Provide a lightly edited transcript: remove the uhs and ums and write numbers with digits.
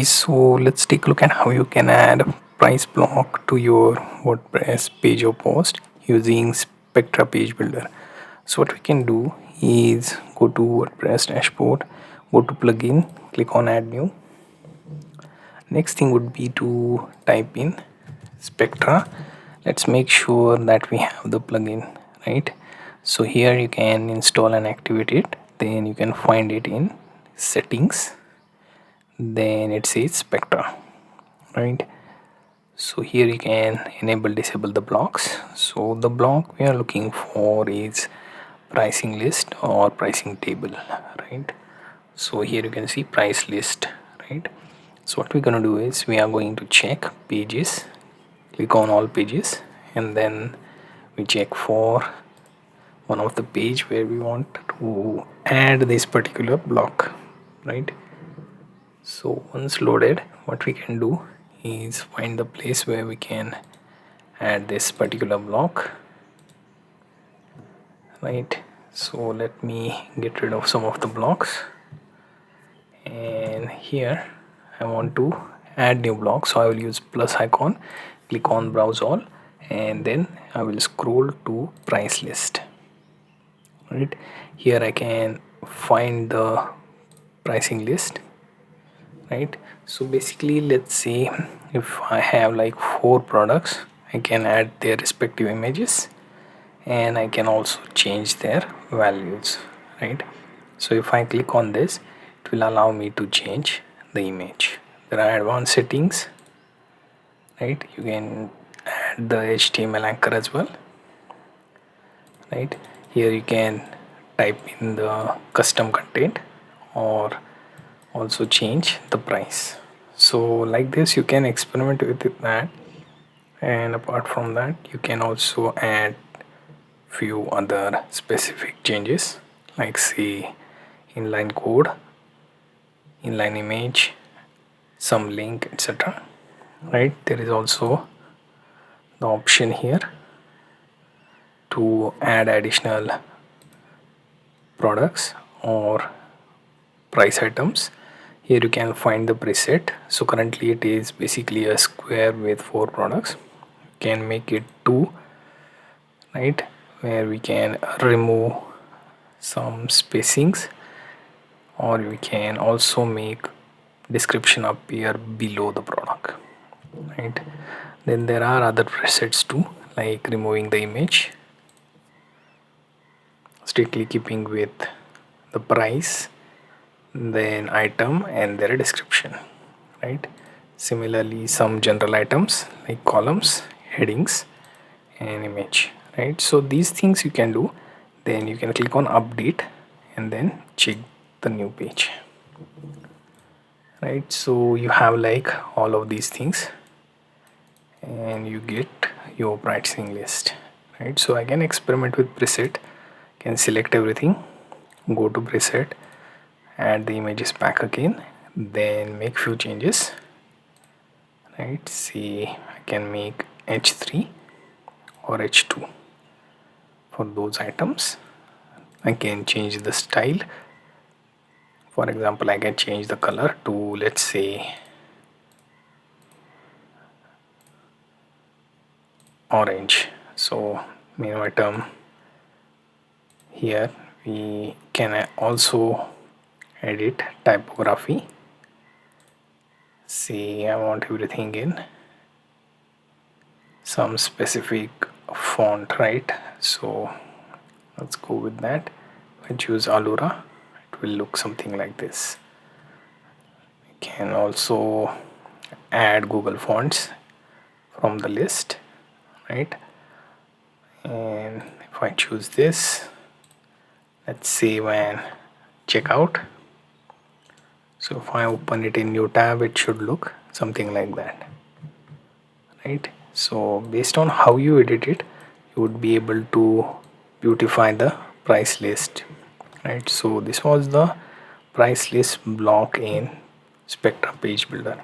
So let's take a look at how you can add a price block to your WordPress page or post using Spectra page builder. So what we can do is go to WordPress dashboard, go to plugin, click on add new. Next thing would be to type in Spectra. Let's make sure that we have the plugin, right? So here you can install and activate it. Then you can find it in settings. Then it says Spectra, right? So here you can enable disable the blocks. So the block we are looking for is pricing list or pricing table, right? So here you can see price list, right? So what we're going to do is we are going to check pages, click on all pages, and then we check for one of the page where we want to add this particular block, right? So once loaded, what we can do is find the place where we can add this particular block, right? So let me get rid of some of the blocks, and here I want to add new block, so I will use plus icon, click on browse all, and then I will scroll to price list, right? Here I can find the pricing list, right? So basically, let's say if I have like 4 products, I can add their respective images, and I can also change their values, right? So if I click on this, it will allow me to change the image. There are advanced settings, right? You can add the HTML anchor as well, right? Here you can type in the custom content or also change the price. So like this you can experiment with that, and apart from that you can also add few other specific changes, like say inline code, inline image, some link, etc., right? There is also the option here to add additional products or price items. Here you can find the preset. So currently it is basically a square with 4 products. You can make it 2, right, where we can remove some spacings, or we can also make description appear below the product, right? Then there are other presets too, like removing the image, strictly keeping with the price, then item and their description, right? Similarly, some general items like columns, headings, and image, right? So these things you can do. Then you can click on update and then check the new page, right? So you have like all of these things, and you get your pricing list, right? So I can experiment with preset, can select everything, go to preset, add the images back again, then make few changes, right? See, I can make h3 or h2 for those items. I can change the style. For example, I can change the color to, let's say, orange. So main item, here we can also edit typography. See, I want everything in some specific font, right? So let's go with that. If I choose Allura, it will look something like this. You can also add Google fonts from the list, right? And if I choose this, let's save and check out. So if I open it in new tab, it should look something like that, right? So based on how you edit it, you would be able to beautify the price list, right? So this was the price list block in Spectra page builder.